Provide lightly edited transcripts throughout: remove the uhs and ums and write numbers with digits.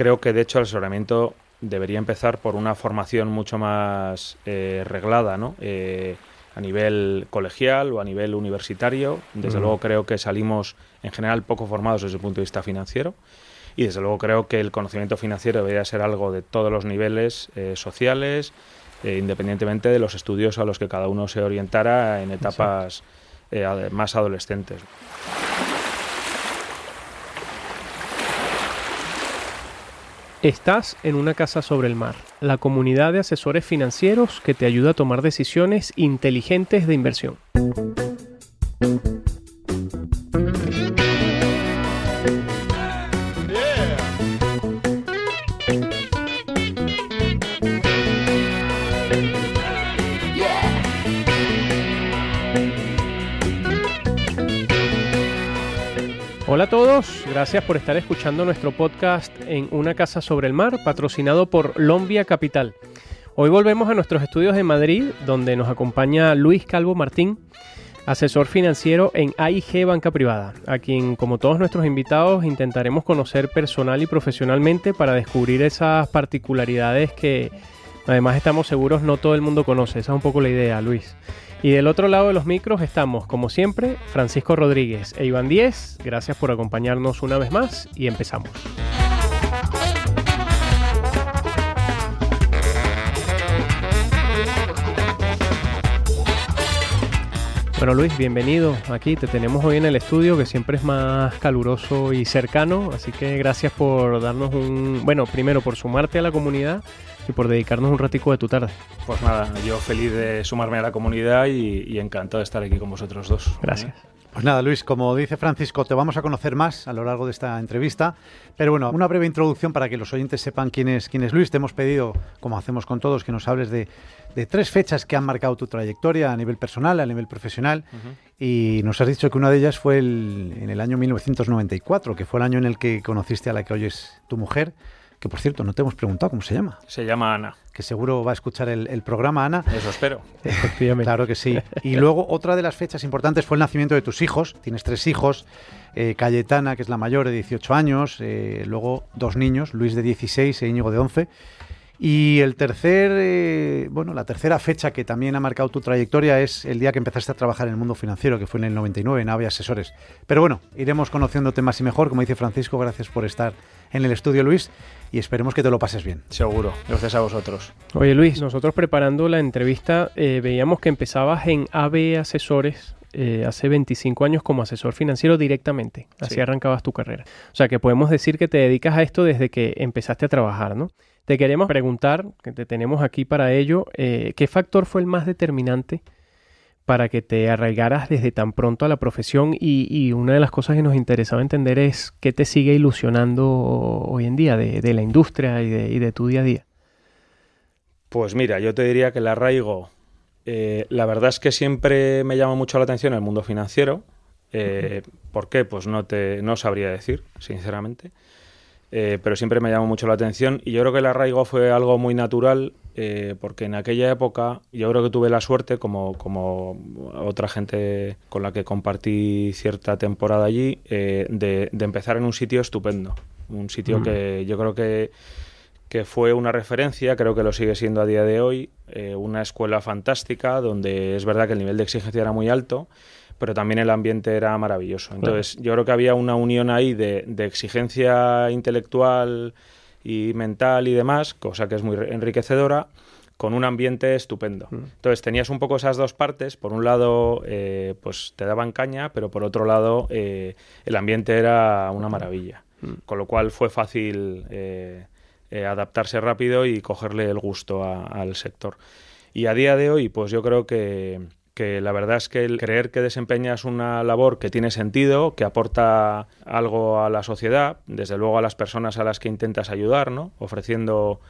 creo que de hecho el asesoramiento debería empezar por una formación mucho más reglada, ¿no? A nivel colegial o a nivel universitario. Desde luego creo que salimos en general poco formados desde el punto de vista financiero, y desde luego creo que el conocimiento financiero debería ser algo de todos los niveles sociales, independientemente de los estudios a los que cada uno se orientara en etapas más adolescentes. Estás en Una casa sobre el mar, la comunidad de asesores financieros que te ayuda a tomar decisiones inteligentes de inversión. Hola a todos, gracias por estar escuchando nuestro podcast en Una casa sobre el mar, patrocinado por Lombia Capital. Hoy volvemos a nuestros estudios de Madrid, donde nos acompaña Luis Calvo Martín, asesor financiero en AIG Banca Privada, a quien, como todos nuestros invitados, intentaremos conocer personal y profesionalmente para descubrir esas particularidades que, además, estamos seguros no todo el mundo conoce. Esa es un poco la idea, Luis. Y del otro lado de los micros estamos, como siempre, Francisco Rodríguez e Iván Díez. Gracias por acompañarnos una vez más y empezamos. Bueno, Luis, bienvenido aquí. Te tenemos hoy en el estudio, que siempre es más caluroso y cercano. Así que gracias por darnos primero por sumarte a la comunidad y por dedicarnos un ratico de tu tarde. Pues nada, yo feliz de sumarme a la comunidad y encantado de estar aquí con vosotros dos. Gracias. Pues nada, Luis, como dice Francisco, te vamos a conocer más a lo largo de esta entrevista, pero bueno, una breve introducción para que los oyentes sepan quién es Luis. Te hemos pedido, como hacemos con todos, que nos hables de 3 fechas que han marcado tu trayectoria a nivel personal, a nivel profesional, y nos has dicho que una de ellas fue en el año 1994, que fue el año en el que conociste a la que hoy es tu mujer, que por cierto no te hemos preguntado cómo se llama. Se llama Ana. Que seguro va a escuchar el programa, Ana. Eso espero. Efectivamente. Claro que sí. Y luego otra de las fechas importantes fue el nacimiento de tus hijos. Tienes 3 hijos. Cayetana, que es la mayor, de 18 años. Luego 2 niños, Luis de 16 e Íñigo de 11. Y la tercera fecha que también ha marcado tu trayectoria es el día que empezaste a trabajar en el mundo financiero, que fue en el 99, en AVE Asesores. Pero bueno, iremos conociéndote más y mejor. Como dice Francisco, gracias por estar en el estudio, Luis, y esperemos que te lo pases bien. Seguro, gracias a vosotros. Oye, Luis, nosotros preparando la entrevista veíamos que empezabas en AVE Asesores hace 25 años como asesor financiero directamente. Así Sí. arrancabas tu carrera. O sea, que podemos decir que te dedicas a esto desde que empezaste a trabajar, ¿no? Te queremos preguntar, que te tenemos aquí para ello, ¿qué factor fue el más determinante para que te arraigaras desde tan pronto a la profesión? Y una de las cosas que nos interesaba entender es qué te sigue ilusionando hoy en día de la industria y de tu día a día. Pues mira, yo te diría que el arraigo, la verdad es que siempre me llama mucho la atención el mundo financiero. ¿Por qué? Pues no sabría decir, sinceramente. Pero siempre me llamó mucho la atención, y yo creo que el arraigo fue algo muy natural, porque en aquella época yo creo que tuve la suerte, como otra gente con la que compartí cierta temporada allí, de empezar en un sitio estupendo, un sitio que yo creo que fue una referencia, creo que lo sigue siendo a día de hoy, una escuela fantástica, donde es verdad que el nivel de exigencia era muy alto, pero también el ambiente era maravilloso. Entonces, yo creo que había una unión ahí de exigencia intelectual y mental y demás, cosa que es muy enriquecedora, con un ambiente estupendo. Entonces, tenías un poco esas dos partes. Por un lado, pues te daban caña, pero por otro lado, el ambiente era una maravilla. Con lo cual fue fácil adaptarse rápido y cogerle el gusto al sector. Y a día de hoy, pues yo creo que la verdad es que el creer que desempeñas una labor que tiene sentido, que aporta algo a la sociedad, desde luego a las personas a las que intentas ayudar, ¿no? Ofreciendo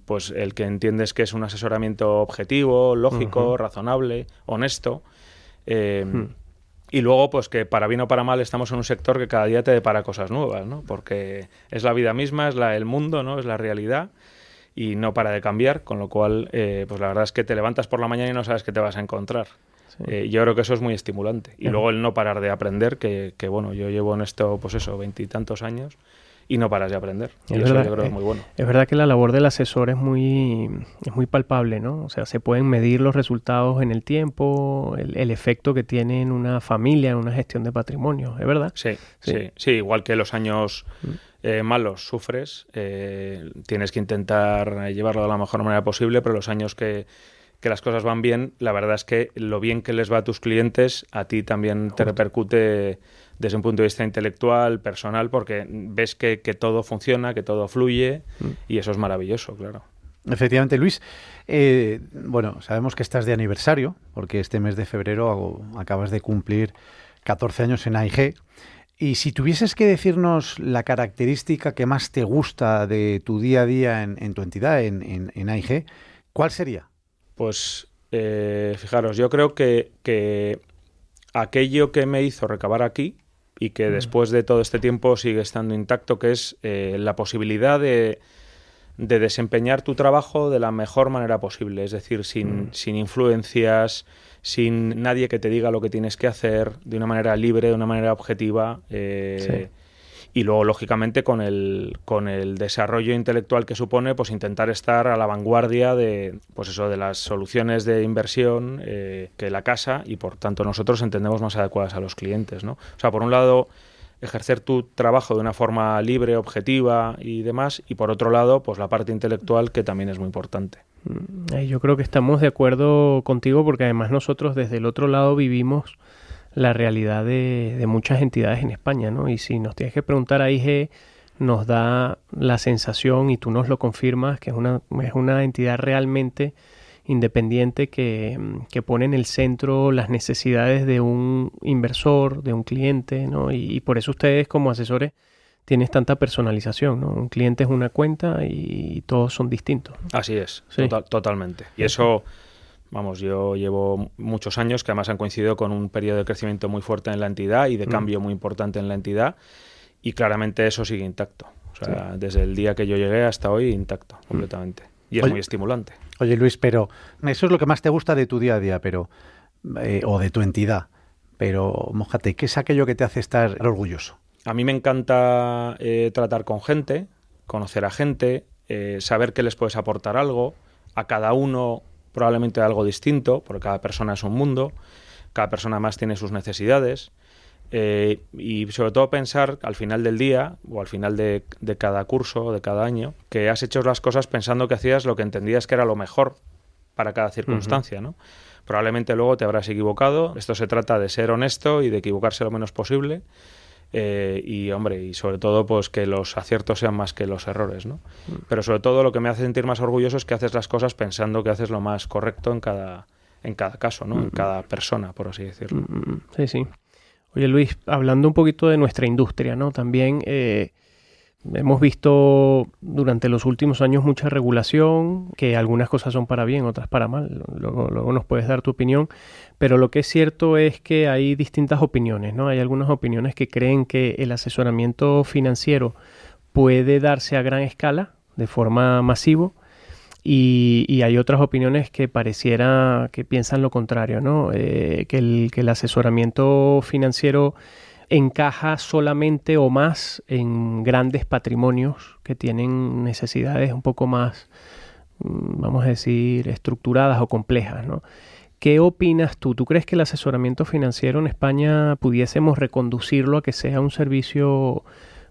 pues el que entiendes que es un asesoramiento objetivo, lógico, razonable, honesto, y luego pues que para bien o para mal estamos en un sector que cada día te depara cosas nuevas, ¿no? Porque es la vida misma, es el mundo, ¿no? Es la realidad, y no para de cambiar, con lo cual pues la verdad es que te levantas por la mañana y no sabes qué te vas a encontrar. Sí. Yo creo que eso es muy estimulante. Y luego el no parar de aprender, que bueno, yo llevo en esto, pues eso, 20 y tantos años, y no paras de aprender. Es y verdad, eso yo creo que es muy bueno. Es verdad que la labor del asesor es muy palpable, ¿no? O sea, se pueden medir los resultados en el tiempo, el efecto que tiene en una familia, en una gestión de patrimonio, ¿es verdad? Sí, igual que los años malos sufres, tienes que intentar llevarlo de la mejor manera posible, pero los años que las cosas van bien, la verdad es que lo bien que les va a tus clientes, a ti también te repercute desde un punto de vista intelectual, personal, porque ves que todo funciona, que todo fluye, y eso es maravilloso, claro. Efectivamente, Luis. Bueno, sabemos que estás de aniversario, porque este mes de febrero acabas de cumplir 14 años en AIG. Y si tuvieses que decirnos la característica que más te gusta de tu día a día en tu entidad, en AIG, ¿cuál sería? Pues fijaros, yo creo que aquello que me hizo recabar aquí y que después de todo este tiempo sigue estando intacto, que es la posibilidad de desempeñar tu trabajo de la mejor manera posible, es decir, sin influencias, sin nadie que te diga lo que tienes que hacer, de una manera libre, de una manera objetiva. Y luego, lógicamente, con el desarrollo intelectual que supone, pues intentar estar a la vanguardia de las soluciones de inversión que la casa y, por tanto, nosotros entendemos más adecuadas a los clientes, ¿no? O sea, por un lado, ejercer tu trabajo de una forma libre, objetiva y demás, y por otro lado, pues la parte intelectual, que también es muy importante. Yo creo que estamos de acuerdo contigo, porque además nosotros desde el otro lado vivimos la realidad de muchas entidades en España, ¿no? Y si nos tienes que preguntar, AIG nos da la sensación, y tú nos lo confirmas, que es una entidad realmente independiente que pone en el centro las necesidades de un inversor, de un cliente, ¿no? Y por eso ustedes como asesores tienes tanta personalización, ¿no? Un cliente es una cuenta y todos son distintos. Así es, sí. Totalmente. Y eso... Vamos, yo llevo muchos años que además han coincidido con un periodo de crecimiento muy fuerte en la entidad y de cambio muy importante en la entidad, y claramente eso sigue intacto. O sea, desde el día que yo llegué hasta hoy, intacto, completamente. Y es muy estimulante. Oye, Luis, pero eso es lo que más te gusta de tu día a día, pero o de tu entidad. Pero, mójate, ¿qué es aquello que te hace estar orgulloso? A mí me encanta tratar con gente, conocer a gente, saber que les puedes aportar algo, a cada uno probablemente algo distinto, porque cada persona es un mundo, cada persona más tiene sus necesidades, y sobre todo pensar al final del día o al final de cada curso, de cada año, que has hecho las cosas pensando que hacías lo que entendías que era lo mejor para cada circunstancia, ¿no? Probablemente luego te habrás equivocado. Esto se trata de ser honesto y de equivocarse lo menos posible. Y sobre todo pues que los aciertos sean más que los errores, ¿no? Pero sobre todo lo que me hace sentir más orgulloso es que haces las cosas pensando que haces lo más correcto en cada caso, ¿no? En cada persona, por así decirlo. Sí. Oye, Luis, hablando un poquito de nuestra industria, ¿no? También hemos visto durante los últimos años mucha regulación, que algunas cosas son para bien, otras para mal. Luego nos puedes dar tu opinión, pero lo que es cierto es que hay distintas opiniones, ¿no? Hay algunas opiniones que creen que el asesoramiento financiero puede darse a gran escala, de forma masiva, y hay otras opiniones que pareciera que piensan lo contrario, ¿no? Que el asesoramiento financiero encaja solamente o más en grandes patrimonios que tienen necesidades un poco más, vamos a decir, estructuradas o complejas, ¿no? ¿Qué opinas tú? ¿Tú crees que el asesoramiento financiero en España pudiésemos reconducirlo a que sea un servicio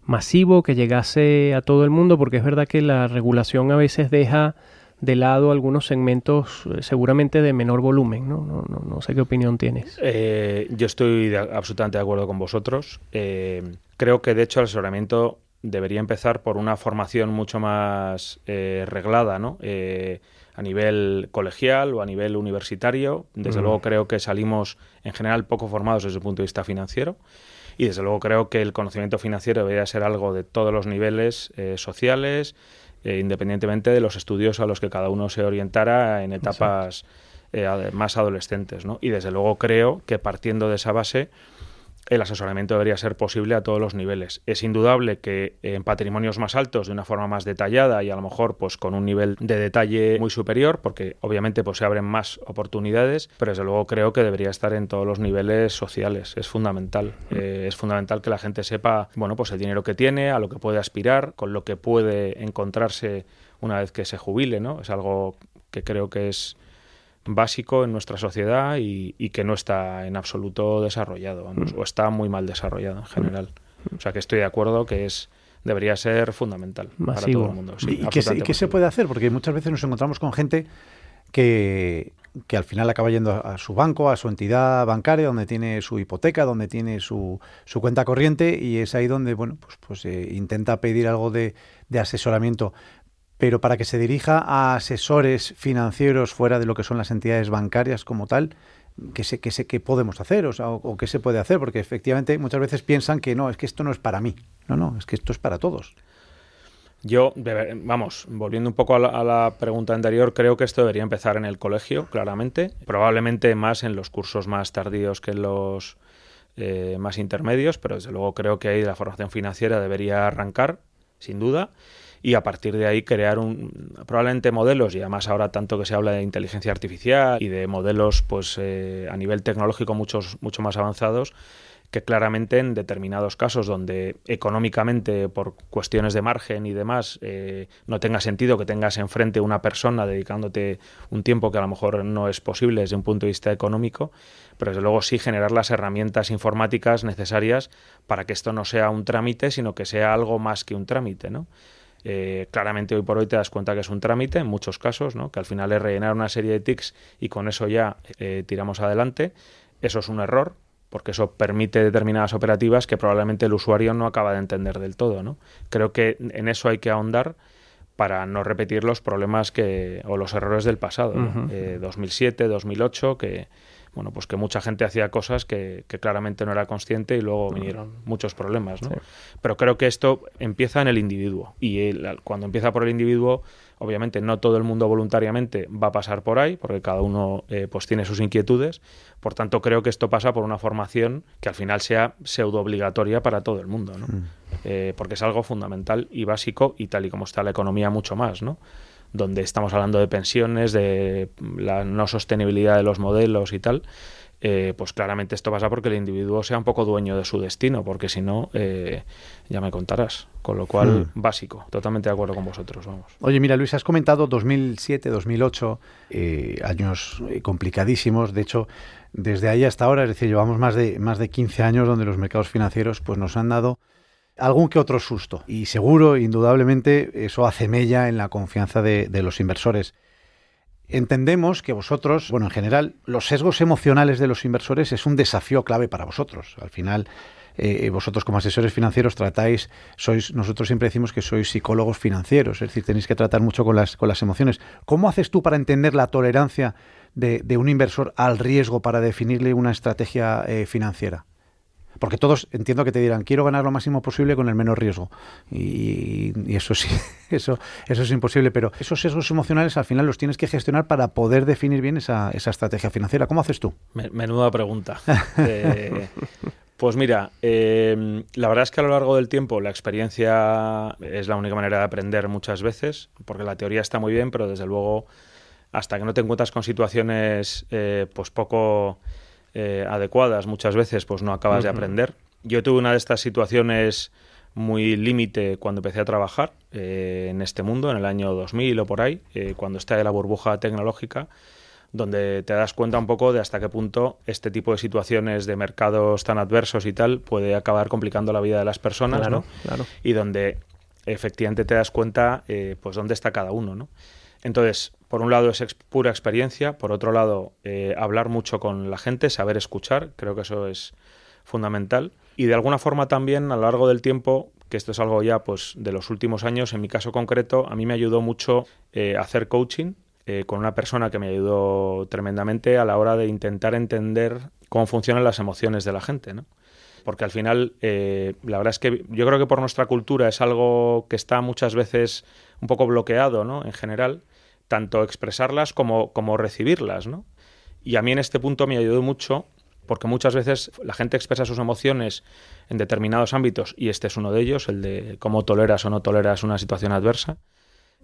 masivo, que llegase a todo el mundo? Porque es verdad que la regulación a veces deja de lado algunos segmentos seguramente de menor volumen, ¿no? No sé qué opinión tienes. Yo estoy absolutamente de acuerdo con vosotros. Creo que, de hecho, el asesoramiento debería empezar por una formación mucho más reglada, ¿no? A nivel colegial o a nivel universitario. Desde luego creo que salimos, en general, poco formados desde el punto de vista financiero. Y, desde luego, creo que el conocimiento financiero debería ser algo de todos los niveles sociales, independientemente de los estudios a los que cada uno se orientara en etapas más adolescentes, ¿no? Y desde luego creo que partiendo de esa base el asesoramiento debería ser posible a todos los niveles. Es indudable que en patrimonios más altos, de una forma más detallada y a lo mejor pues con un nivel de detalle muy superior, porque obviamente pues se abren más oportunidades, pero desde luego creo que debería estar en todos los niveles sociales. Es fundamental. Es fundamental que la gente sepa, bueno, pues el dinero que tiene, a lo que puede aspirar, con lo que puede encontrarse una vez que se jubile, ¿no? Es algo que creo que es básico en nuestra sociedad y que no está en absoluto desarrollado, vamos, o está muy mal desarrollado en general. O sea que estoy de acuerdo que debería ser fundamental para todo el mundo. Sí, ¿Y qué se puede hacer? Porque muchas veces nos encontramos con gente que al final acaba yendo a su banco, a su entidad bancaria, donde tiene su hipoteca, donde tiene su cuenta corriente, y es ahí donde pues intenta pedir algo de asesoramiento. Pero para que se dirija a asesores financieros fuera de lo que son las entidades bancarias como tal, ¿qué podemos hacer? O qué se puede hacer, porque efectivamente muchas veces piensan que no, es que esto no es para mí. No, es que esto es para todos. Yo, volviendo un poco a la pregunta anterior, creo que esto debería empezar en el colegio, claramente. Probablemente más en los cursos más tardíos que en los más intermedios, pero desde luego creo que ahí la formación financiera debería arrancar, sin duda. Y a partir de ahí crear probablemente modelos, y además ahora tanto que se habla de inteligencia artificial y de modelos pues a nivel tecnológico mucho más avanzados, que claramente en determinados casos donde económicamente por cuestiones de margen y demás no tenga sentido que tengas enfrente una persona dedicándote un tiempo que a lo mejor no es posible desde un punto de vista económico, pero desde luego sí generar las herramientas informáticas necesarias para que esto no sea un trámite, sino que sea algo más que un trámite, ¿no? Claramente hoy por hoy te das cuenta que es un trámite en muchos casos, ¿no? Que al final es rellenar una serie de tics y con eso ya tiramos adelante. Eso es un error, porque eso permite determinadas operativas que probablemente el usuario no acaba de entender del todo, ¿no? Creo que en eso hay que ahondar para no repetir los problemas o los errores del pasado, ¿no? 2007, 2008, que mucha gente hacía cosas que claramente no era consciente y luego vinieron muchos problemas, ¿no? Sí. Pero creo que esto empieza en el individuo y cuando empieza por el individuo, obviamente no todo el mundo voluntariamente va a pasar por ahí, porque cada uno pues tiene sus inquietudes. Por tanto, creo que esto pasa por una formación que al final sea pseudo obligatoria para todo el mundo, ¿no? Porque es algo fundamental y básico, y tal y como está la economía mucho más, ¿no? Donde estamos hablando de pensiones, de la no sostenibilidad de los modelos y tal, pues claramente esto pasa porque el individuo sea un poco dueño de su destino, porque si no, ya me contarás. Con lo cual, básico, totalmente de acuerdo con vosotros, vamos. Oye, mira, Luis, has comentado 2007, 2008, años complicadísimos. De hecho, desde ahí hasta ahora, es decir, llevamos más de 15 años donde los mercados financieros pues nos han dado algún que otro susto, y seguro, indudablemente, eso hace mella en la confianza de los inversores. Entendemos que vosotros, en general, los sesgos emocionales de los inversores es un desafío clave para vosotros. Al final, vosotros como asesores financieros nosotros siempre decimos que sois psicólogos financieros, es decir, tenéis que tratar mucho con las emociones. ¿Cómo haces tú para entender la tolerancia de un inversor al riesgo para definirle una estrategia financiera? Porque todos entiendo que te dirán, quiero ganar lo máximo posible con el menor riesgo. Y eso sí, eso es imposible. Pero esos sesgos emocionales al final los tienes que gestionar para poder definir bien esa estrategia financiera. ¿Cómo haces tú? Menuda pregunta. Pues mira, la verdad es que a lo largo del tiempo la experiencia es la única manera de aprender muchas veces, porque la teoría está muy bien, pero desde luego hasta que no te encuentras con situaciones pues poco adecuadas muchas veces, pues no acabas de aprender. Yo tuve una de estas situaciones muy límite cuando empecé a trabajar en este mundo, en el año 2000 o por ahí, cuando estalla la burbuja tecnológica, donde te das cuenta un poco de hasta qué punto este tipo de situaciones de mercados tan adversos y tal puede acabar complicando la vida de las personas, claro, ¿no? Claro. Y donde efectivamente te das cuenta pues dónde está cada uno, ¿no? Entonces, por un lado es pura experiencia, por otro lado hablar mucho con la gente, saber escuchar, creo que eso es fundamental. Y de alguna forma también a lo largo del tiempo, que esto es algo ya pues de los últimos años, en mi caso concreto, a mí me ayudó mucho hacer coaching con una persona que me ayudó tremendamente a la hora de intentar entender cómo funcionan las emociones de la gente, ¿no? Porque al final, la verdad es que yo creo que por nuestra cultura es algo que está muchas veces un poco bloqueado, ¿no? En general, tanto expresarlas como recibirlas, ¿no? Y a mí en este punto me ayudó mucho porque muchas veces la gente expresa sus emociones en determinados ámbitos, y este es uno de ellos, el de cómo toleras o no toleras una situación adversa.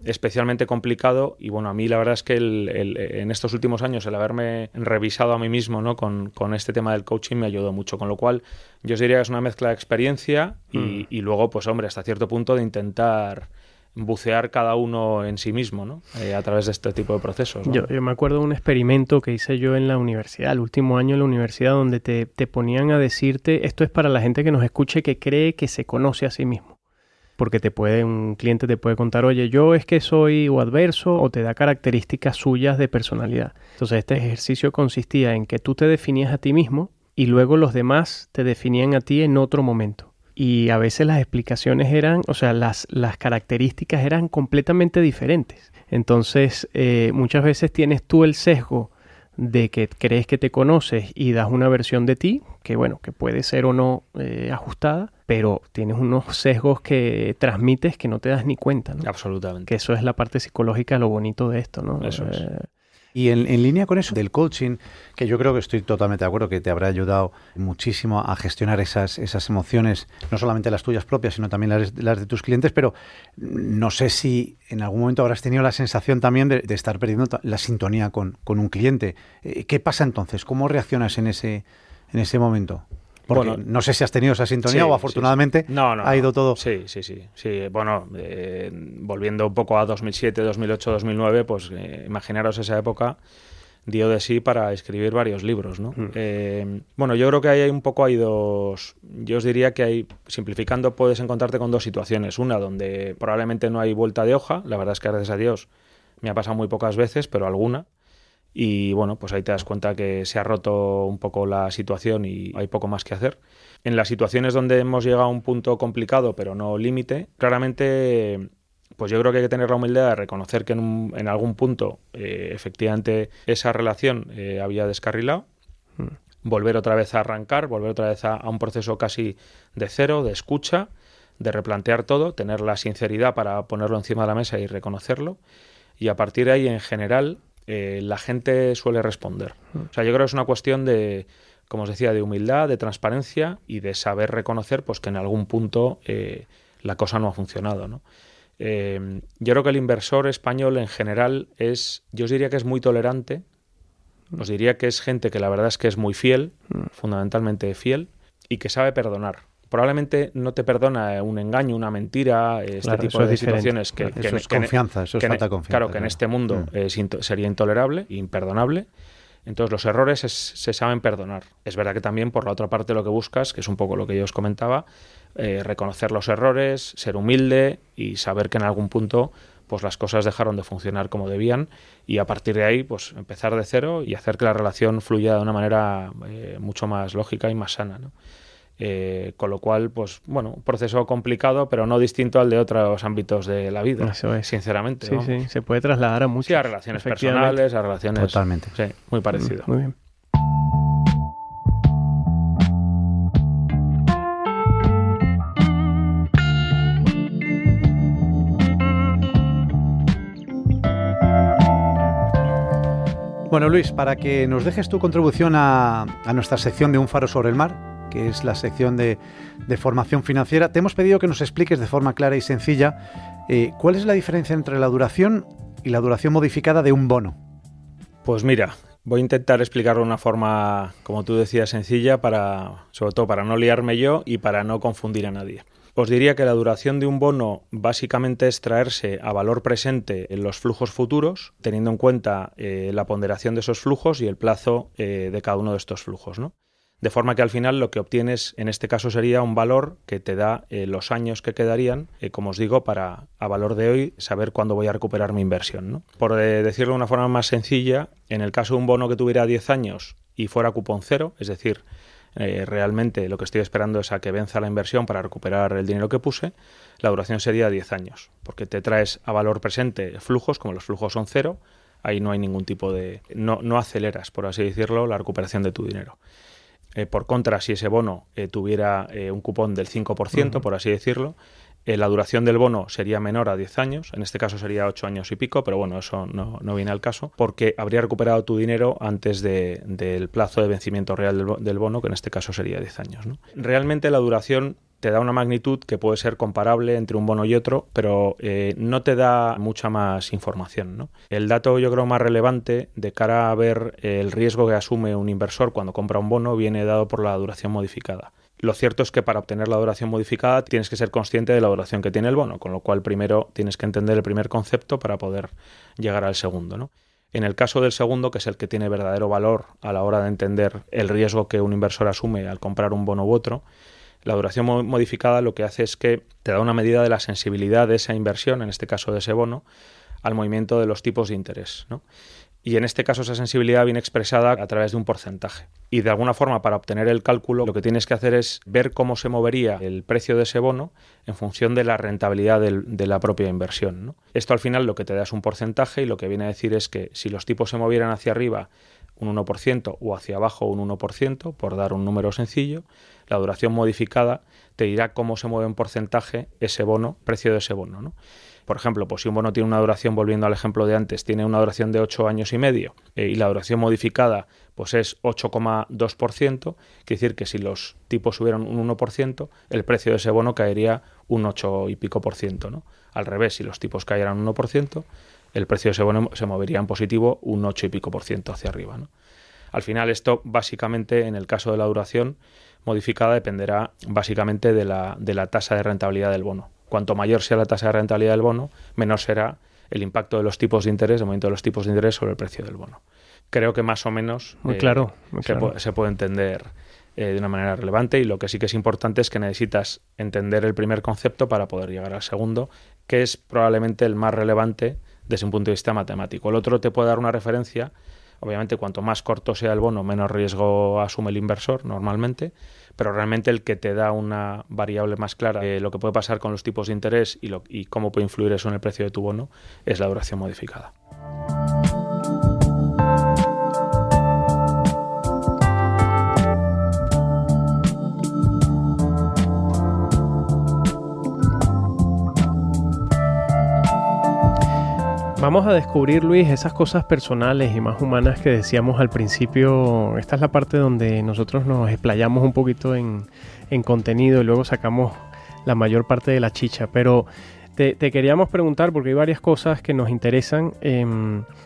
Especialmente complicado, y bueno, a mí la verdad es que en estos últimos años el haberme revisado a mí mismo, ¿no? con este tema del coaching me ayudó mucho, con lo cual yo os diría que es una mezcla de experiencia y luego, pues hombre, hasta cierto punto de intentar bucear cada uno en sí mismo, ¿no? A través de este tipo de procesos, ¿no? Yo me acuerdo de un experimento que hice yo en la universidad, el último año en la universidad, donde te ponían a decirte, esto es para la gente que nos escuche que cree que se conoce a sí mismo. Porque un cliente te puede contar, oye, yo es que soy o adverso, o te da características suyas de personalidad. Entonces este ejercicio consistía en que tú te definías a ti mismo y luego los demás te definían a ti en otro momento. Y a veces las explicaciones eran, o sea, las características eran completamente diferentes. Entonces muchas veces tienes tú el sesgo de que crees que te conoces y das una versión de ti, que bueno, que puede ser o no ajustada, pero tienes unos sesgos que transmites que no te das ni cuenta, ¿no? Absolutamente. Que eso es la parte psicológica, lo bonito de esto, ¿no? Eso es. Y en línea con eso del coaching, que yo creo que estoy totalmente de acuerdo, que te habrá ayudado muchísimo a gestionar esas emociones, no solamente las tuyas propias, sino también las de tus clientes, pero no sé si en algún momento habrás tenido la sensación también de estar perdiendo la sintonía con un cliente. ¿Qué pasa entonces? ¿Cómo reaccionas en ese momento? Porque bueno, no sé si has tenido esa sintonía o afortunadamente ha ido todo... Sí. Bueno, volviendo un poco a 2007, 2008, 2009, pues imaginaros esa época dio de sí para escribir varios libros, ¿no? Bueno, yo creo que hay dos... Yo os diría que hay, simplificando, puedes encontrarte con dos situaciones. Una donde probablemente no hay vuelta de hoja. La verdad es que gracias a Dios me ha pasado muy pocas veces, pero alguna. Y bueno, pues ahí te das cuenta que se ha roto un poco la situación y hay poco más que hacer. En las situaciones donde hemos llegado a un punto complicado pero no límite, claramente pues yo creo que hay que tener la humildad de reconocer que en algún punto efectivamente esa relación había descarrilado, volver otra vez a arrancar, volver otra vez a un proceso casi de cero, de escucha, de replantear todo, tener la sinceridad para ponerlo encima de la mesa y reconocerlo, y a partir de ahí en general la gente suele responder. O sea, yo creo que es una cuestión de, como os decía, de humildad, de transparencia y de saber reconocer pues que en algún punto la cosa no ha funcionado, ¿no? Yo creo que el inversor español en general yo os diría que es muy tolerante, os diría que es gente que la verdad es que es muy fiel, fundamentalmente fiel, y que sabe perdonar. Probablemente no te perdona un engaño, una mentira, tipo de situaciones que es confianza, eso es falta de confianza. Claro, que en este mundo sería intolerable, imperdonable. Entonces los errores se saben perdonar. Es verdad que también por la otra parte lo que buscas, que es un poco lo que yo os comentaba, reconocer los errores, ser humilde y saber que en algún punto pues las cosas dejaron de funcionar como debían, y a partir de ahí pues empezar de cero y hacer que la relación fluya de una manera mucho más lógica y más sana, ¿no? Con lo cual, pues bueno, un proceso complicado, pero no distinto al de otros ámbitos de la vida, sinceramente. Sí, se puede trasladar a muchas. Sí, a relaciones personales, a relaciones... Totalmente. Sí, muy parecido. Muy bien. Bueno, Luis, para que nos dejes tu contribución a nuestra sección de Un Faro sobre el Mar, que es la sección de formación financiera, te hemos pedido que nos expliques de forma clara y sencilla cuál es la diferencia entre la duración y la duración modificada de un bono. Pues mira, voy a intentar explicarlo de una forma, como tú decías, sencilla, sobre todo para no liarme yo y para no confundir a nadie. Os diría que la duración de un bono básicamente es traerse a valor presente en los flujos futuros, teniendo en cuenta la ponderación de esos flujos y el plazo de cada uno de estos flujos, ¿no? De forma que al final lo que obtienes en este caso sería un valor que te da los años que quedarían, como os digo, para a valor de hoy saber cuándo voy a recuperar mi inversión, ¿no? Por decirlo de una forma más sencilla, en el caso de un bono que tuviera 10 años y fuera cupón cero, es decir, realmente lo que estoy esperando es a que venza la inversión para recuperar el dinero que puse, la duración sería 10 años, porque te traes a valor presente flujos, como los flujos son cero, ahí no hay ningún tipo de... No aceleras, por así decirlo, la recuperación de tu dinero. Por contra, si ese bono tuviera un cupón del 5%, por así decirlo, La duración del bono sería menor a 10 años, en este caso sería 8 años y pico, pero bueno, eso no viene al caso, porque habría recuperado tu dinero antes del plazo de vencimiento real del bono, que en este caso sería 10 años, ¿no? Realmente la duración te da una magnitud que puede ser comparable entre un bono y otro, pero no te da mucha más información, ¿no? El dato, yo creo, más relevante de cara a ver el riesgo que asume un inversor cuando compra un bono viene dado por la duración modificada. Lo cierto es que para obtener la duración modificada tienes que ser consciente de la duración que tiene el bono, con lo cual primero tienes que entender el primer concepto para poder llegar al segundo, ¿no? En el caso del segundo, que es el que tiene verdadero valor a la hora de entender el riesgo que un inversor asume al comprar un bono u otro, la duración modificada lo que hace es que te da una medida de la sensibilidad de esa inversión, en este caso de ese bono, al movimiento de los tipos de interés, ¿no? Y en este caso esa sensibilidad viene expresada a través de un porcentaje. Y de alguna forma, para obtener el cálculo, lo que tienes que hacer es ver cómo se movería el precio de ese bono en función de la rentabilidad de la propia inversión, ¿no? Esto al final lo que te da es un porcentaje y lo que viene a decir es que si los tipos se movieran hacia arriba un 1% o hacia abajo un 1%, por dar un número sencillo, la duración modificada te dirá cómo se mueve en porcentaje ese bono, precio de ese bono, ¿no? Por ejemplo, pues si un bono tiene una duración, volviendo al ejemplo de antes, tiene una duración de 8 años y medio y la duración modificada pues es 8,2%, quiere decir que si los tipos subieran un 1%, el precio de ese bono caería un 8 y pico por ciento, ¿no? Al revés, si los tipos cayeran un 1%, el precio de ese bono se movería en positivo un 8 y pico por ciento hacia arriba, ¿no? Al final esto básicamente, en el caso de la duración modificada, dependerá básicamente de la tasa de rentabilidad del bono. Cuanto mayor sea la tasa de rentabilidad del bono, menor será el impacto de los tipos de interés, el movimiento de los tipos de interés sobre el precio del bono. Creo que más o menos muy claro. Se puede entender de una manera relevante, y lo que sí que es importante es que necesitas entender el primer concepto para poder llegar al segundo, que es probablemente el más relevante desde un punto de vista matemático. El otro te puede dar una referencia. Obviamente, cuanto más corto sea el bono, menos riesgo asume el inversor normalmente, pero realmente el que te da una variable más clara de lo que puede pasar con los tipos de interés y cómo puede influir eso en el precio de tu bono es la duración modificada. Vamos a descubrir, Luis, esas cosas personales y más humanas que decíamos al principio. Esta es la parte donde nosotros nos explayamos un poquito en contenido y luego sacamos la mayor parte de la chicha. Pero te queríamos preguntar, porque hay varias cosas que nos interesan.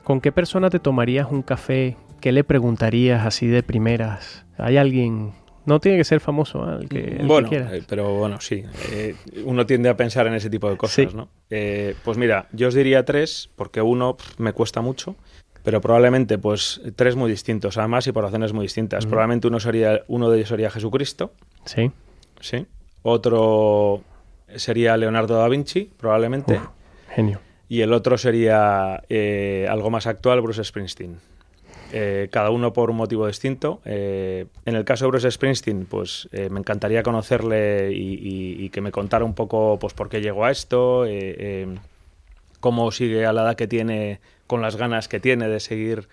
¿Con qué persona te tomarías un café? ¿Qué le preguntarías así de primeras? ¿Hay alguien? No tiene que ser famoso, el que quieras. Pero bueno, sí. Uno tiende a pensar en ese tipo de cosas, sí, ¿no? Pues mira, yo os diría 3, porque uno me cuesta mucho, pero probablemente pues 3 muy distintos, además, y por razones muy distintas. Probablemente uno de ellos sería Jesucristo. Sí. Sí. Otro sería Leonardo da Vinci, probablemente. Genio. Y el otro sería algo más actual, Bruce Springsteen. Cada uno por un motivo distinto. En el caso de Bruce Springsteen, pues me encantaría conocerle y que me contara un poco pues por qué llegó a esto, cómo sigue a la edad que tiene, con las ganas que tiene de seguir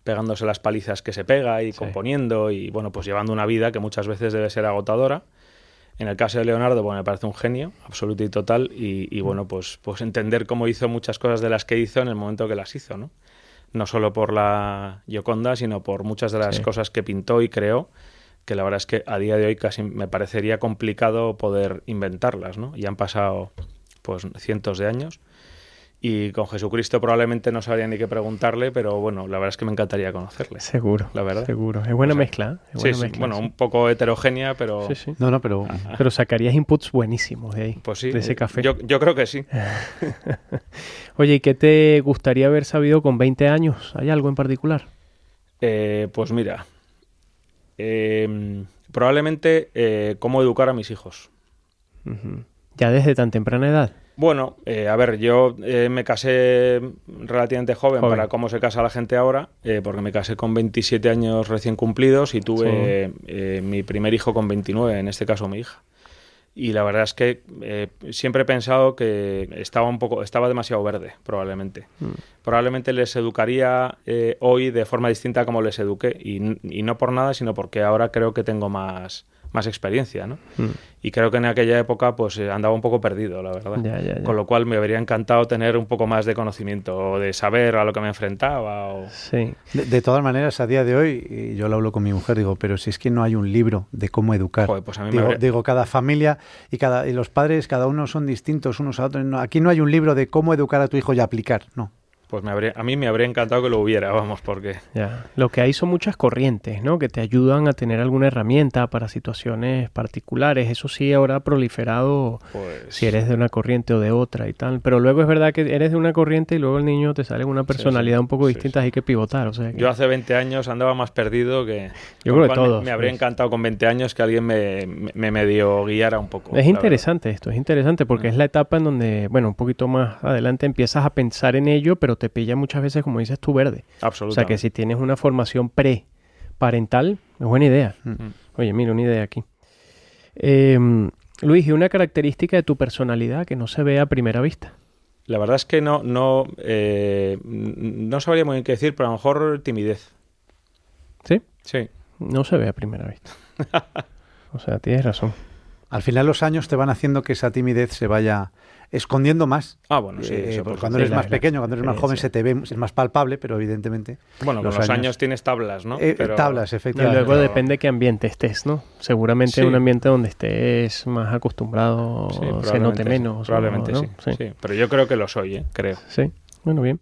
pegándose las palizas que se pega y componiendo y bueno, pues llevando una vida que muchas veces debe ser agotadora. En el caso de Leonardo, bueno, me parece un genio absoluto y total y bueno, pues entender cómo hizo muchas cosas de las que hizo en el momento que las hizo, ¿no? No solo por la Gioconda, sino por muchas de las cosas que pintó y creó, que la verdad es que a día de hoy casi me parecería complicado poder inventarlas, ¿no? Y han pasado pues cientos de años. Y con Jesucristo probablemente no sabría ni qué preguntarle, pero bueno, la verdad es que me encantaría conocerle. Seguro, la verdad. Seguro. Es buena mezcla. Es buena mezcla, bueno, un poco heterogénea, pero... Sí. No, pero... Pero sacarías inputs buenísimos de ahí, pues sí, de ese café. Yo creo que sí. Oye, ¿y qué te gustaría haber sabido con 20 años? ¿Hay algo en particular? Pues mira, probablemente cómo educar a mis hijos. ¿Ya desde tan temprana edad? Bueno, a ver, yo me casé relativamente joven para cómo se casa la gente ahora, porque me casé con 27 años recién cumplidos y tuve mi primer hijo con 29, en este caso mi hija. Y la verdad es que siempre he pensado que estaba demasiado verde, probablemente. Probablemente les educaría hoy de forma distinta a como les eduqué, y no por nada, sino porque ahora creo que tengo más más experiencia, ¿no? Y creo que en aquella época pues andaba un poco perdido, la verdad. Ya. Con lo cual me habría encantado tener un poco más de conocimiento, o de saber a lo que me enfrentaba. Sí. De todas maneras, a día de hoy, y yo lo hablo con mi mujer, digo, pero si es que no hay un libro de cómo educar. Joder, pues a mí digo, cada familia y los padres, cada uno son distintos unos a otros. No, aquí no hay un libro de cómo educar a tu hijo y aplicar, no. Pues a mí me habría encantado que lo hubiera, vamos, porque... Ya. Lo que hay son muchas corrientes, ¿no? Que te ayudan a tener alguna herramienta para situaciones particulares. Eso sí, ahora ha proliferado Pues... si eres de una corriente o de otra y tal. Pero luego es verdad que eres de una corriente y luego el niño te sale con una personalidad un poco distinta, hay que pivotar. O sea que... Yo hace 20 años andaba más perdido que... Yo creo que todos. Me habría encantado con 20 años que alguien me medio guiara un poco. Es interesante esto, es interesante porque es la etapa en donde, bueno, un poquito más adelante empiezas a pensar en ello, pero te pilla muchas veces, como dices tú, verde. Absolutamente. O sea que si tienes una formación pre-parental, es buena idea. Oye, mira, una idea aquí. Luis, ¿y una característica de tu personalidad que no se ve a primera vista? La verdad es que no sabría muy bien qué decir, pero a lo mejor timidez. ¿Sí? Sí. No se ve a primera vista. O sea, tienes razón. Al final los años te van haciendo que esa timidez se vaya escondiendo más. Ah, bueno, sí. Cuando eres más pequeño, cuando eres más joven, se te ve, es más palpable, pero evidentemente... Bueno, con los años tienes tablas, ¿no? Tablas, efectivamente. Y luego depende de qué ambiente estés, ¿no? Seguramente en un ambiente donde estés más acostumbrado se note menos. Probablemente ¿no? Sí. Pero yo creo que lo soy, creo. Sí, bueno, bien.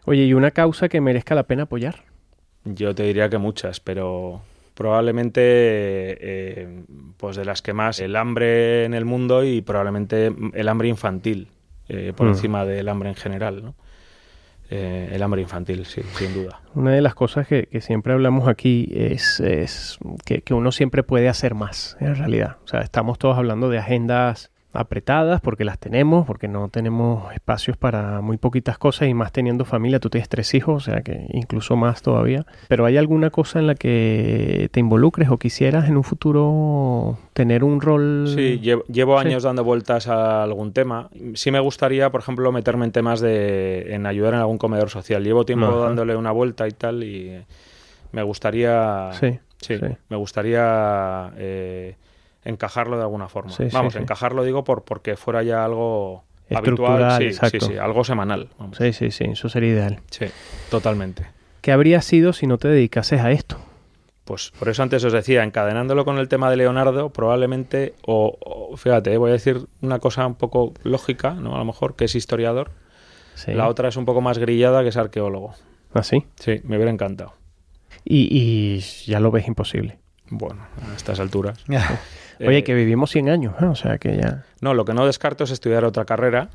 Oye, ¿y una causa que merezca la pena apoyar? Yo te diría que muchas, pero... probablemente pues de las que más, el hambre en el mundo y probablemente el hambre infantil por encima del hambre en general, ¿no? El hambre infantil, sí, sin duda. Una de las cosas que siempre hablamos aquí es que uno siempre puede hacer más, en realidad. O sea, estamos todos hablando de agendas apretadas porque las tenemos, porque no tenemos espacios para muy poquitas cosas y más teniendo familia. Tú tienes 3 hijos, o sea que incluso más todavía. Pero ¿hay alguna cosa en la que te involucres o quisieras en un futuro tener un rol? Sí, llevo años dando vueltas a algún tema. Sí me gustaría, por ejemplo, meterme en temas en ayudar en algún comedor social. Llevo tiempo dándole una vuelta y tal y me gustaría... Sí. Me gustaría... encajarlo de alguna forma. Encajarlo digo porque fuera ya algo habitual, sí, algo semanal. Vamos. Sí, eso sería ideal. Sí, totalmente. ¿Qué habría sido si no te dedicases a esto? Pues por eso antes os decía, encadenándolo con el tema de Leonardo, probablemente, fíjate, voy a decir una cosa un poco lógica, ¿no? A lo mejor, que es historiador. Sí. La otra es un poco más grillada, que es arqueólogo. ¿Ah, sí? Sí, me hubiera encantado. Y ya lo ves imposible. Bueno, a estas alturas. Oye, que vivimos 100 años, o sea que ya... No, lo que no descarto es estudiar otra carrera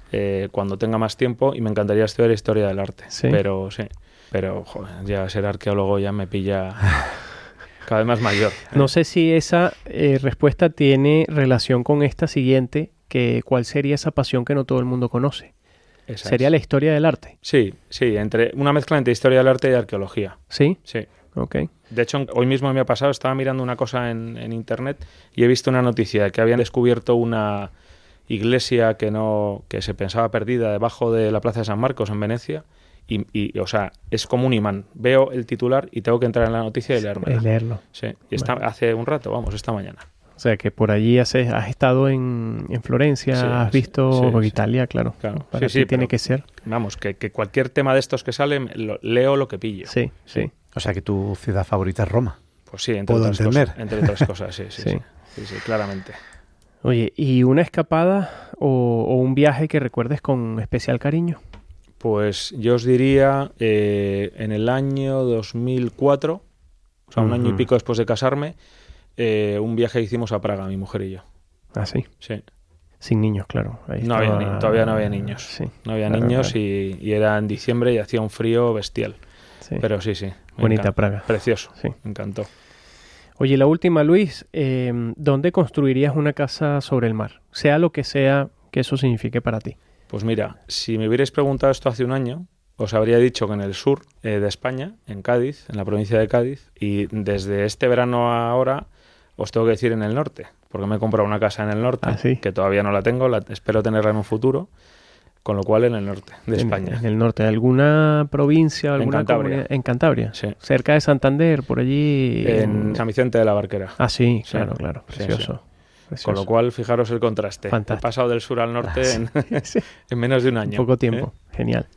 cuando tenga más tiempo y me encantaría estudiar Historia del Arte. ¿Sí? Pero joder, ya ser arqueólogo ya me pilla cada vez más mayor. No sé si esa respuesta tiene relación con esta siguiente, que ¿cuál sería esa pasión que no todo el mundo conoce? ¿Sería la historia del arte? Sí, entre una mezcla entre historia del arte y arqueología. ¿Sí? Sí. Okay. De hecho, hoy mismo me ha pasado, estaba mirando una cosa en internet y he visto una noticia de que habían descubierto una iglesia que se pensaba perdida debajo de la Plaza de San Marcos en Venecia y o sea, es como un imán. Veo el titular y tengo que entrar en la noticia y leerlo. Sí, y hace un rato, esta mañana. O sea, que por allí has estado en Florencia, has visto Italia, claro. Para ti tiene que ser. Vamos, que cualquier tema de estos que salen, leo lo que pillo. Sí. O sea, que tu ciudad favorita es Roma. Pues sí, entre otras cosas, sí, claramente. Oye, ¿y una escapada o un viaje que recuerdes con especial cariño? Pues yo os diría en el año 2004, o sea, un año y pico después de casarme, un viaje que hicimos a Praga, mi mujer y yo. ¿Ah, sí? Sí. Sin niños, claro. Todavía no había niños. Sí, no había niños. Y era en diciembre y hacía un frío bestial. Sí. Pero sí. Bonita Praga. Precioso. Sí. Me encantó. Oye, la última, Luis. ¿Dónde construirías una casa sobre el mar? Sea lo que sea que eso signifique para ti. Pues mira, si me hubierais preguntado esto hace un año, os habría dicho que en el sur de España, en Cádiz, en la provincia de Cádiz, y desde este verano a ahora os tengo que decir en el norte, porque me he comprado una casa en el norte, ¿Ah, sí? que todavía no la tengo, espero tenerla en un futuro, con lo cual en el norte de España. En el norte. ¿Alguna provincia, alguna Cantabria. comunidad? En Cantabria. Sí. Cerca de Santander, por allí. En San Vicente de la Barquera. Ah, sí, Sí. claro, claro. Sí, Precioso. sí. Precioso. Con lo cual, fijaros el contraste. Fantástico. He pasado del sur al norte Sí. en menos de un año. Poco tiempo. Genial.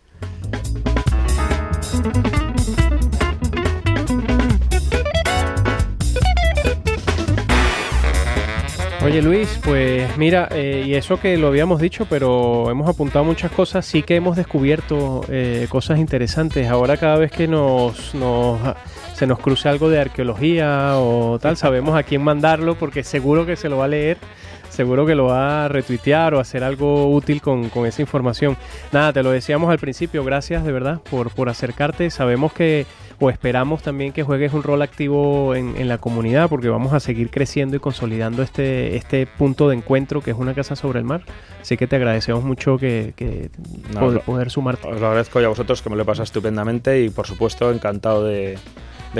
Oye Luis, pues mira, y eso que lo habíamos dicho, pero hemos apuntado muchas cosas, sí que hemos descubierto cosas interesantes. Ahora cada vez que se nos cruce algo de arqueología o tal, sabemos a quién mandarlo porque seguro que se lo va a leer, seguro que lo va a retuitear o hacer algo útil con esa información. Nada, te lo decíamos al principio, gracias de verdad por acercarte. Sabemos que, o esperamos también que juegues un rol activo en la comunidad, porque vamos a seguir creciendo y consolidando este punto de encuentro que es Una Casa sobre el Mar. Así que te agradecemos mucho poder sumarte. Os lo agradezco y a vosotros, que me lo he pasado estupendamente y por supuesto encantado de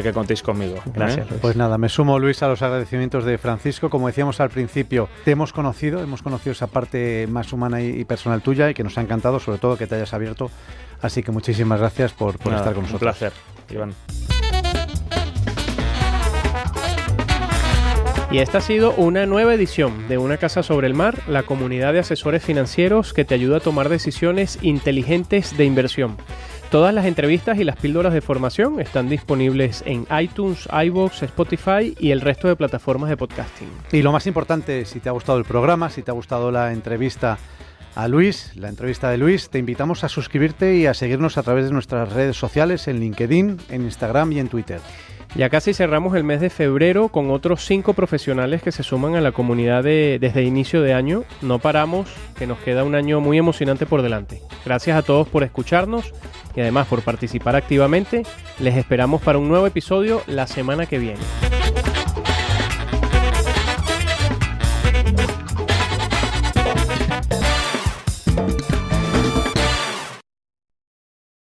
que contéis conmigo. Gracias, Luis. Pues nada, me sumo, Luis, a los agradecimientos de Francisco. Como decíamos al principio, te hemos conocido esa parte más humana y personal tuya, y que nos ha encantado, sobre todo que te hayas abierto. Así que muchísimas gracias por estar con nosotros. Un placer, Iván. Y esta ha sido una nueva edición de Una Casa sobre el Mar, la comunidad de asesores financieros que te ayuda a tomar decisiones inteligentes de inversión. Todas las entrevistas y las píldoras de formación están disponibles en iTunes, iVoox, Spotify y el resto de plataformas de podcasting. Y lo más importante, si te ha gustado el programa, si te ha gustado la entrevista a Luis, la entrevista de Luis, te invitamos a suscribirte y a seguirnos a través de nuestras redes sociales en LinkedIn, en Instagram y en Twitter. Ya casi cerramos el mes de febrero con otros 5 profesionales que se suman a la comunidad desde inicio de año. No paramos, que nos queda un año muy emocionante por delante. Gracias a todos por escucharnos y además por participar activamente. Les esperamos para un nuevo episodio la semana que viene.